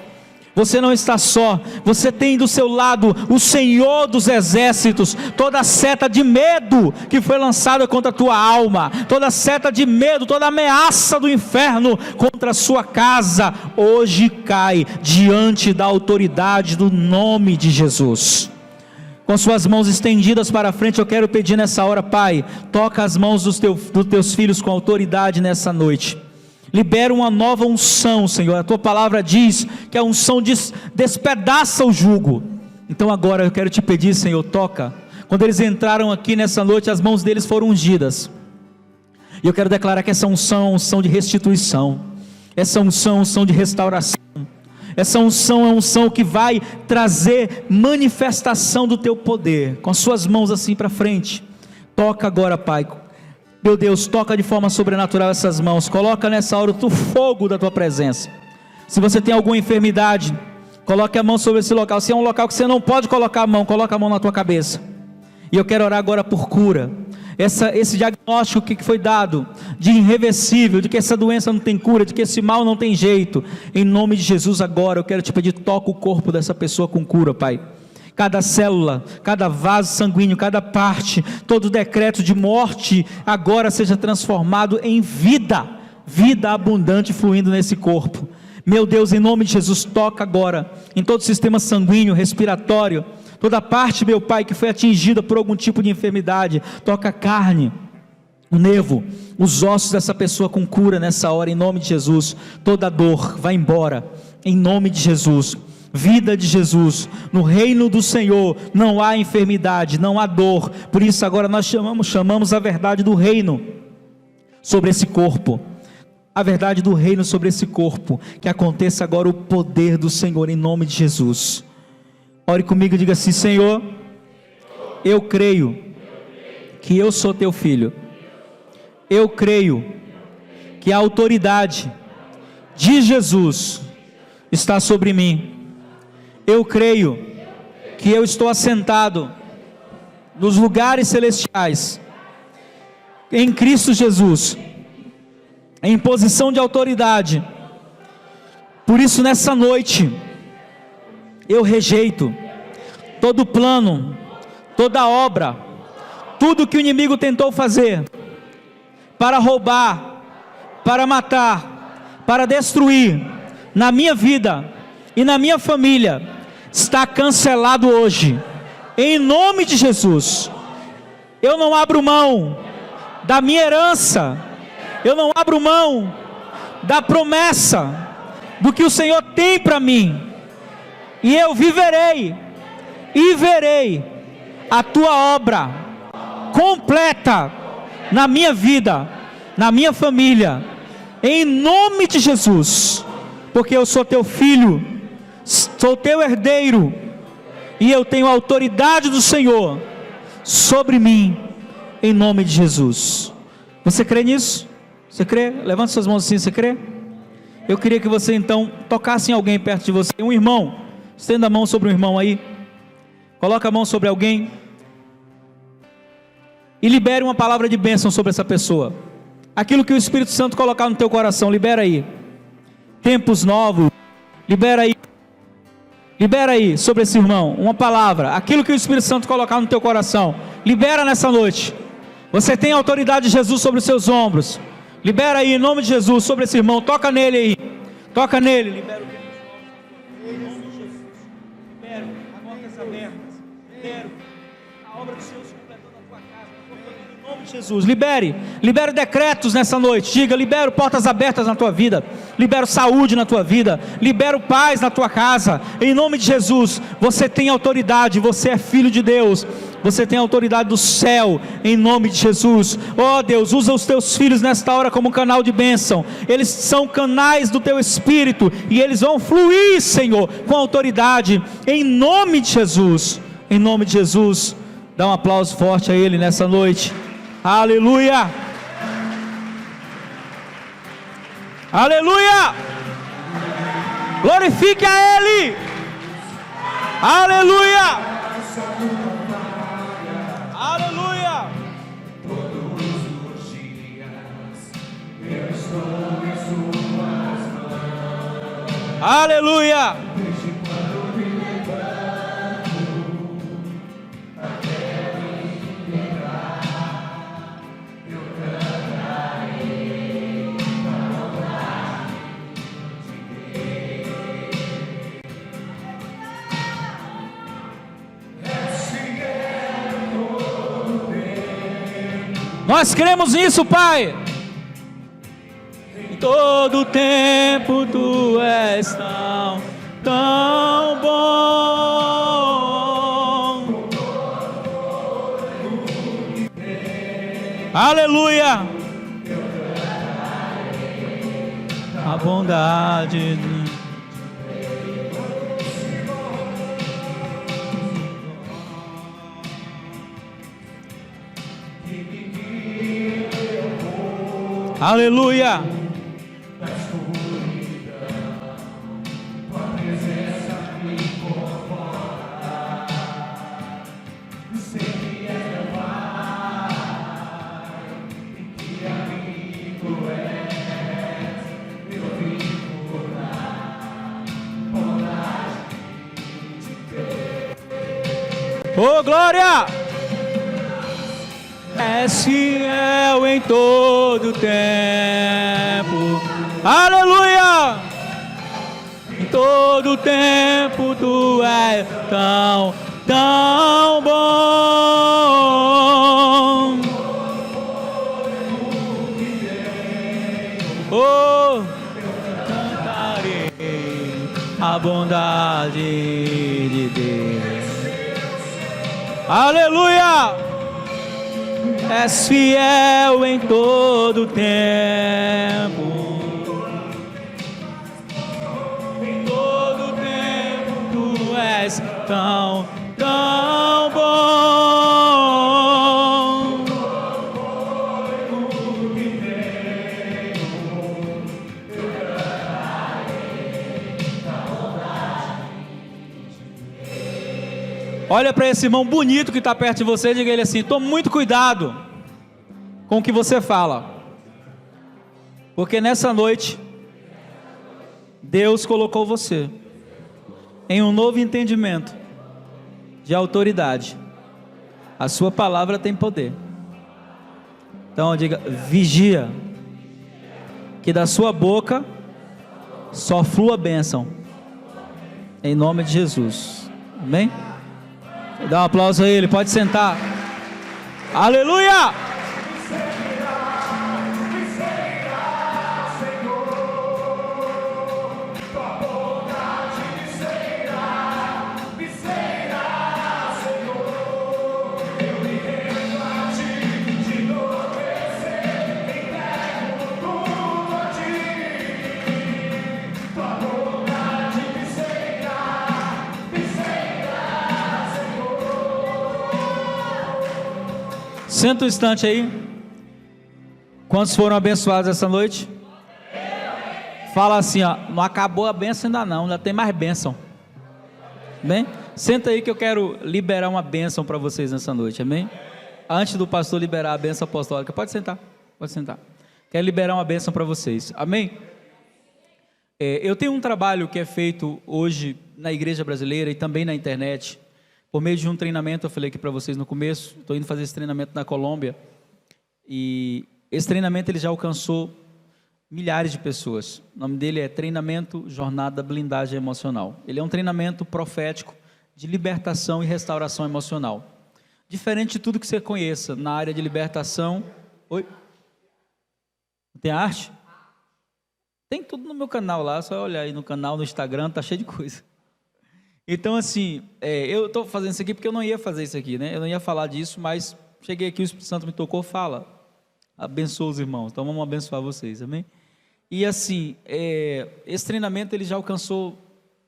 Você não está só, você tem do seu lado o Senhor dos exércitos. Toda seta de medo que foi lançada contra a tua alma, toda seta de medo, toda ameaça do inferno contra a sua casa, hoje cai diante da autoridade do nome de Jesus. Com suas mãos estendidas para frente, eu quero pedir nessa hora: Pai, toca as mãos dos teus filhos com autoridade nessa noite. Libera uma nova unção, Senhor. A tua palavra diz que a unção despedaça o jugo. Então agora eu quero te pedir, Senhor, toca. Quando eles entraram aqui nessa noite, as mãos deles foram ungidas. E eu quero declarar que essa unção é uma unção de restituição. Essa unção é uma unção de restauração. Essa unção é uma unção que vai trazer manifestação do teu poder. Com as suas mãos assim para frente. Toca agora, Pai. Meu Deus, toca de forma sobrenatural essas mãos. Coloca nessa hora o fogo da tua presença. Se você tem alguma enfermidade, coloque a mão sobre esse local. Se é um local que você não pode colocar a mão, coloca a mão na tua cabeça. E eu quero orar agora por cura. Esse diagnóstico que foi dado, de irreversível, de que essa doença não tem cura, de que esse mal não tem jeito, em nome de Jesus agora eu quero te pedir: toca o corpo dessa pessoa com cura, Pai. Cada célula, cada vaso sanguíneo, cada parte, todo decreto de morte agora seja transformado em vida, vida abundante fluindo nesse corpo. Meu Deus, em nome de Jesus, toca agora em todo o sistema sanguíneo, respiratório, toda parte, meu Pai, que foi atingida por algum tipo de enfermidade. Toca a carne, o nervo, os ossos dessa pessoa com cura nessa hora, em nome de Jesus. Toda dor vai embora, em nome de Jesus. vida de Jesus. No reino do Senhor não há enfermidade, não há dor. Por isso agora nós chamamos a verdade do reino sobre esse corpo. A verdade do reino sobre esse corpo. Que aconteça agora o poder do Senhor em nome de Jesus. Ore comigo e diga assim: Senhor, eu creio que eu sou teu filho. Eu creio que a autoridade de Jesus está sobre mim. Eu creio que eu estou assentado nos lugares celestiais em Cristo Jesus, em posição de autoridade. Por isso nessa noite eu rejeito todo plano, toda obra, tudo que o inimigo tentou fazer para roubar, para matar, para destruir na minha vida e na minha família, está cancelado hoje, em nome de Jesus. Eu não abro mão da minha herança, eu não abro mão da promessa, do que o Senhor tem para mim, e eu viverei, e verei a tua obra completa, na minha vida, na minha família, em nome de Jesus, porque eu sou teu filho, sou teu herdeiro, e eu tenho a autoridade do Senhor sobre mim, em nome de Jesus. Você crê nisso? Você crê? Levante suas mãos assim, você crê? Eu queria que você então tocasse em alguém perto de você, um irmão. Estenda a mão sobre um irmão aí, coloca a mão sobre alguém e libere uma palavra de bênção sobre essa pessoa. Aquilo que o Espírito Santo colocar no teu coração, libera aí. Tempos novos, libera aí sobre esse irmão, uma palavra, aquilo que o Espírito Santo colocar no teu coração, libera nessa noite. Você tem a autoridade de Jesus sobre os seus ombros, libera aí em nome de Jesus sobre esse irmão, toca nele aí, toca nele, libera o que em nome de Jesus, libero a portas abertas, libero a obra dos seus completando a tua casa, a tua família, em nome de Jesus. Libere decretos nessa noite. Diga: libero portas abertas na tua vida, libero saúde na tua vida, libero paz na tua casa, em nome de Jesus. Você tem autoridade, você é filho de Deus, você tem autoridade do céu, em nome de Jesus. Ó Deus, usa os teus filhos nesta hora como canal de bênção. Eles são canais do teu Espírito, e eles vão fluir, Senhor, com autoridade, em nome de Jesus. Em nome de Jesus. Dá um aplauso forte a Ele nessa noite. Aleluia, aleluia, glorifique a Ele, aleluia, aleluia. Todos os dias eu estou em suas mãos, aleluia. Desde quando me levanto até me pegar, eu cantarei para honrar de Deus. Esse é o tempo. Nós cremos nisso, Pai. Em todo tempo Tu és tão bom. Aleluia. A bondade de aleluia. Oh, glória! És fiel em todo tempo. Aleluia! Em todo tempo Tu és tão bom. Oh, cantarei a bondade de Deus. Aleluia! És fiel em todo tempo. Em todo tempo tu és tão bom. Olha para esse irmão bonito que está perto de você e diga a ele assim: tome muito cuidado com o que você fala, porque nessa noite Deus colocou você em um novo entendimento de autoridade. A sua palavra tem poder. Então diga: vigia, que da sua boca só flua bênção, em nome de Jesus. Amém? Dá um aplauso a ele, pode sentar. Aleluia! Senta um instante aí. Quantos foram abençoados essa noite? Fala assim, ó: não acabou a bênção ainda não, ainda tem mais bênção. Bem? Senta aí que eu quero liberar uma bênção para vocês nessa noite, amém? Antes do pastor liberar a bênção apostólica, pode sentar, pode sentar. Quero liberar uma bênção para vocês, amém? Eu tenho um trabalho que é feito hoje na igreja brasileira e também na internet, por meio de um treinamento. Eu falei aqui para vocês no começo, estou indo fazer esse treinamento na Colômbia, e esse treinamento ele já alcançou milhares de pessoas. O nome dele é Treinamento Jornada Blindagem Emocional. Ele é um treinamento profético de libertação e restauração emocional. Diferente de tudo que você conheça na área de libertação. Oi? Tem arte? Tem tudo no meu canal lá, só olhar aí no canal, no Instagram, tá cheio de coisa. Então assim, eu estou fazendo isso aqui porque eu não ia fazer isso aqui, né? Eu não ia falar disso, mas cheguei aqui, o Espírito Santo me tocou, fala. Abençoa os irmãos, então vamos abençoar vocês, amém? E assim, esse treinamento ele já alcançou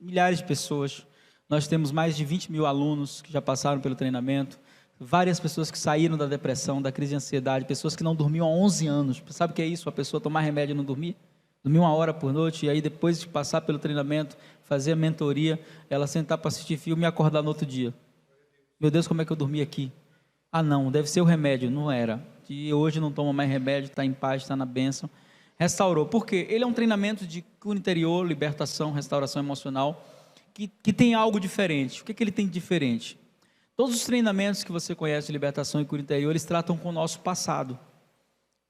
milhares de pessoas. Nós temos mais de 20 mil alunos que já passaram pelo treinamento, várias pessoas que saíram da depressão, da crise de ansiedade, pessoas que não dormiam há 11 anos. Sabe o que é isso? A pessoa tomar remédio e não dormir? Dormir 1 hora por noite, e aí depois de passar pelo treinamento, fazer a mentoria, ela sentar para assistir filme e acordar no outro dia. Meu Deus, como é que eu dormi aqui? Ah não, deve ser o remédio. Não era. E hoje não toma mais remédio, está em paz, está na bênção. Restaurou. Por quê? Ele é um treinamento de cura interior, libertação, restauração emocional, que tem algo diferente. O que ele tem de diferente? Todos os treinamentos que você conhece de libertação e cura interior, eles tratam com o nosso passado.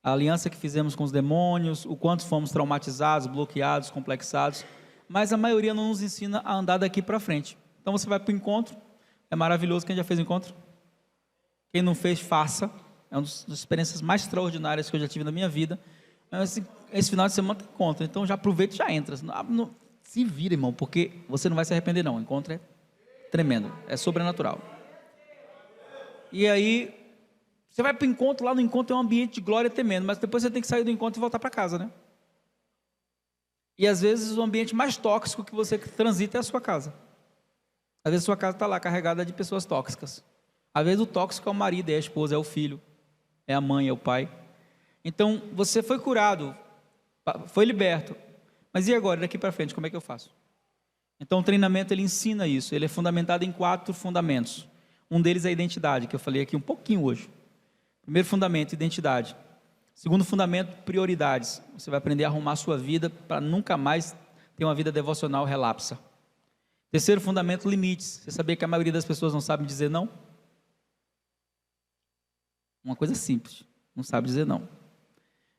A aliança que fizemos com os demônios, o quanto fomos traumatizados, bloqueados, complexados, mas a maioria não nos ensina a andar daqui para frente. Então você vai para o encontro, é maravilhoso. Quem já fez encontro? Quem não fez, faça. É uma das experiências mais extraordinárias que eu já tive na minha vida. Mas esse final de semana tem encontro, então já aproveita e já entra. Se vira, irmão, porque você não vai se arrepender não. O encontro é tremendo, é sobrenatural. E aí você vai para o encontro, lá no encontro é um ambiente de glória tremendo, mas depois você tem que sair do encontro e voltar para casa, né? E às vezes o ambiente mais tóxico que você transita é a sua casa. Às vezes a sua casa está lá carregada de pessoas tóxicas. Às vezes o tóxico é o marido, é a esposa, é o filho, é a mãe, é o pai. Então você foi curado, foi liberto, mas e agora, daqui para frente, como é que eu faço? Então o treinamento ele ensina isso, ele é fundamentado em 4 fundamentos. Um deles é a identidade, que eu falei aqui um pouquinho hoje. Primeiro fundamento, identidade. Segundo fundamento, prioridades. Você vai aprender a arrumar a sua vida para nunca mais ter uma vida devocional relapsa. Terceiro fundamento, limites. Você sabia que a maioria das pessoas não sabe dizer não? Uma coisa simples, não sabe dizer não.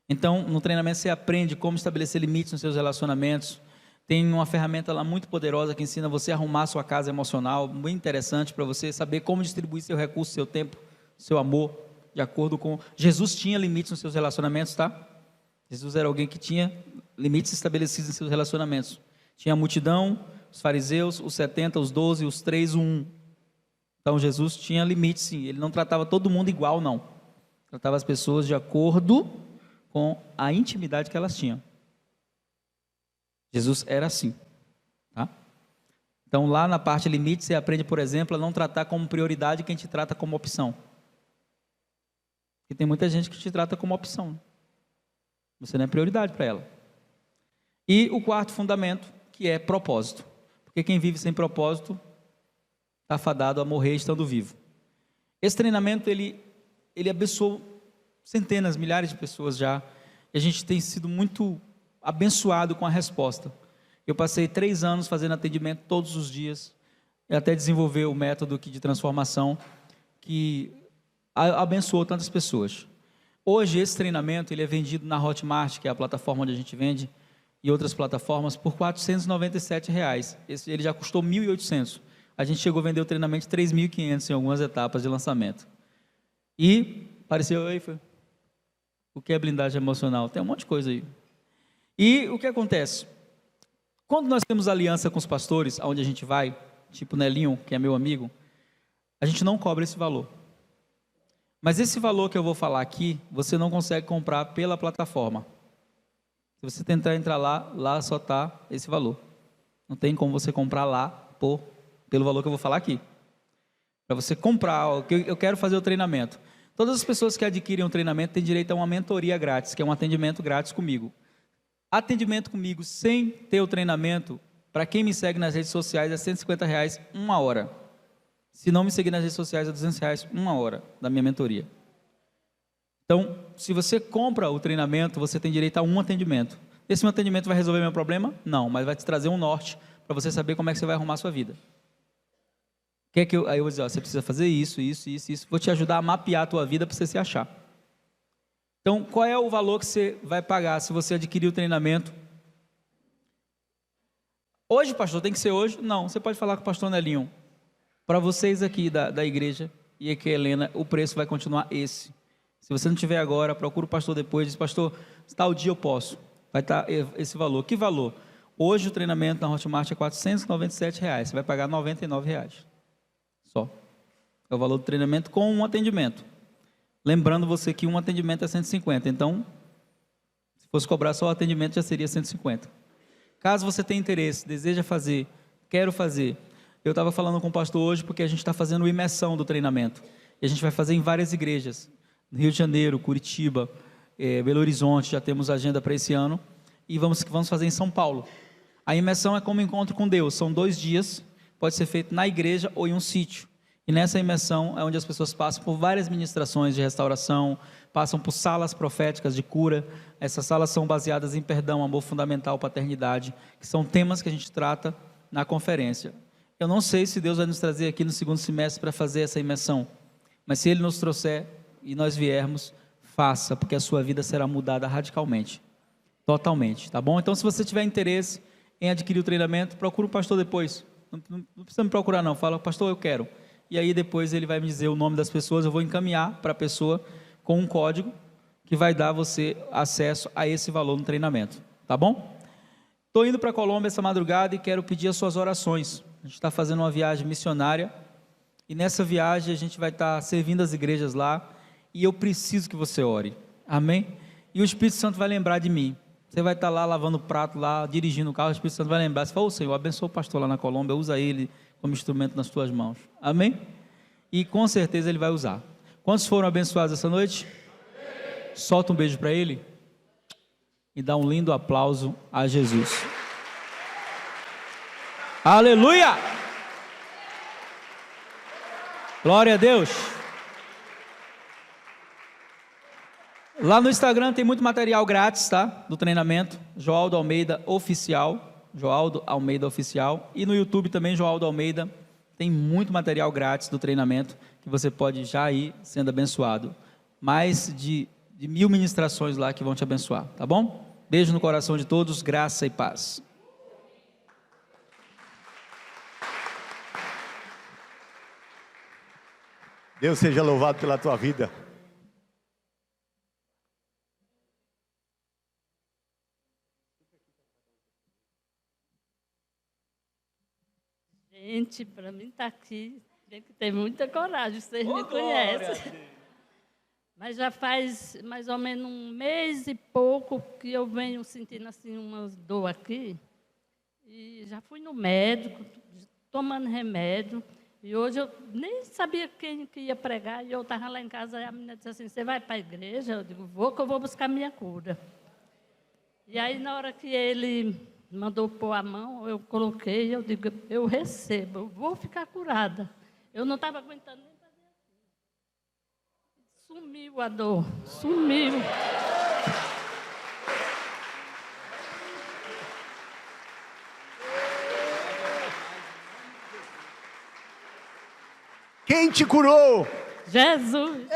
Então, no treinamento você aprende como estabelecer limites nos seus relacionamentos. Tem uma ferramenta lá muito poderosa que ensina você a arrumar a sua casa emocional, muito interessante para você saber como distribuir seu recurso, seu tempo, seu amor, de acordo com... Jesus tinha limites nos seus relacionamentos, tá? Jesus era alguém que tinha limites estabelecidos em seus relacionamentos. Tinha a multidão, os fariseus, os 70, os 12, os 3, o 1. Então Jesus tinha limite, sim. Ele não tratava todo mundo igual, não. Tratava as pessoas de acordo com a intimidade que elas tinham. Jesus era assim, tá? Então lá na parte limite você aprende, por exemplo, a não tratar como prioridade quem te trata como opção. Porque tem muita gente que te trata como opção. Você não é prioridade para ela. E o quarto fundamento, que é propósito. Porque quem vive sem propósito está fadado a morrer estando vivo. Esse treinamento, ele abençoou centenas, milhares de pessoas já. E a gente tem sido muito abençoado com a resposta. Eu passei 3 anos fazendo atendimento todos os dias. E até desenvolver o método de transformação que abençoou tantas pessoas. Hoje esse treinamento ele é vendido na Hotmart, que é a plataforma onde a gente vende, e outras plataformas, por R$ 497. Ele já custou R$ 1.800. A gente chegou a vender o treinamento de R$ 3.500 em algumas etapas de lançamento. E apareceu aí, o que é blindagem emocional? Tem um monte de coisa aí. E o que acontece? Quando nós temos aliança com os pastores, aonde a gente vai, tipo Nelinho, que é meu amigo, a gente não cobra esse valor. Mas esse valor que eu vou falar aqui, você não consegue comprar pela plataforma. Se você tentar entrar lá só está esse valor. Não tem como você comprar lá pelo valor que eu vou falar aqui. Para você comprar, eu quero fazer o treinamento. Todas as pessoas que adquirem um treinamento têm direito a uma mentoria grátis, que é um atendimento grátis comigo. Atendimento comigo sem ter o treinamento, para quem me segue nas redes sociais, é R$ 150 uma hora. Se não me seguir nas redes sociais, é R$ 200 uma hora da minha mentoria. Então, se você compra o treinamento, você tem direito a um atendimento. Esse meu atendimento vai resolver meu problema? Não, mas vai te trazer um norte para você saber como é que você vai arrumar a sua vida. Aí eu vou dizer, você precisa fazer isso. Vou te ajudar a mapear a tua vida para você se achar. Então, qual é o valor que você vai pagar se você adquirir o treinamento? Hoje, pastor, tem que ser hoje? Não, você pode falar com o pastor Nelinho. Para vocês aqui da igreja e aqui, Helena, o preço vai continuar esse. Se você não tiver agora, procura o pastor depois, diz, pastor, tal dia eu posso. Vai estar esse valor. Que valor? Hoje o treinamento na Hotmart é R$ 497, você vai pagar R$ 99 só. É o valor do treinamento com um atendimento. Lembrando você que um atendimento é 150, então, se fosse cobrar só o atendimento já seria 150. Caso você tenha interesse, deseja fazer, quero fazer, eu estava falando com o pastor hoje porque a gente está fazendo imersão do treinamento. E a gente vai fazer em várias igrejas. No Rio de Janeiro, Curitiba, Belo Horizonte, já temos agenda para esse ano. E vamos fazer em São Paulo. A imersão é como encontro com Deus. São 2 dias, pode ser feito na igreja ou em um sítio. E nessa imersão é onde as pessoas passam por várias ministrações de restauração, passam por salas proféticas de cura. Essas salas são baseadas em perdão, amor fundamental, paternidade, que são temas que a gente trata na conferência. Eu não sei se Deus vai nos trazer aqui no segundo semestre para fazer essa imersão, mas se Ele nos trouxer e nós viermos, faça, porque a sua vida será mudada radicalmente, totalmente, tá bom? Então, se você tiver interesse em adquirir o treinamento, procura o pastor depois. Não precisa me procurar não, fala, pastor, eu quero. E aí depois ele vai me dizer o nome das pessoas, eu vou encaminhar para a pessoa com um código que vai dar você acesso a esse valor no treinamento, tá bom? Estou indo para a Colômbia essa madrugada e quero pedir as suas orações. A gente está fazendo uma viagem missionária e nessa viagem a gente vai estar servindo as igrejas lá e eu preciso que você ore, amém? E o Espírito Santo vai lembrar de mim. Você vai estar lá lavando o prato, lá dirigindo o carro, o Espírito Santo vai lembrar. Você fala, Senhor, abençoa o pastor lá na Colômbia, usa ele como instrumento nas tuas mãos, amém? E com certeza ele vai usar. Quantos foram abençoados essa noite? Solta um beijo para ele e dá um lindo aplauso a Jesus. Aleluia! Glória a Deus! Lá no Instagram tem muito material grátis, tá? Do treinamento, Joaldo Almeida Oficial, e no YouTube também, Joaldo Almeida, tem muito material grátis do treinamento, que você pode já ir sendo abençoado. Mais de 1000 ministrações lá que vão te abençoar, tá bom? Beijo no coração de todos, graça e paz. Deus seja louvado pela tua vida. Gente, para mim estar aqui, tem que ter muita coragem, vocês Ô, me glória a conhecem. Deus. Mas já faz mais ou menos 1 mês e pouco que eu venho sentindo assim uma dor aqui. E já fui no médico, tomando remédio. E hoje eu nem sabia quem que ia pregar. E eu estava lá em casa e a menina disse assim, você vai para a igreja? Eu digo, vou, que eu vou buscar minha cura. E aí, na hora que ele mandou pôr a mão, eu coloquei, eu digo, eu recebo, eu vou ficar curada. Eu não estava aguentando nem fazer assim. Sumiu a dor, sumiu. Quem te curou? Jesus,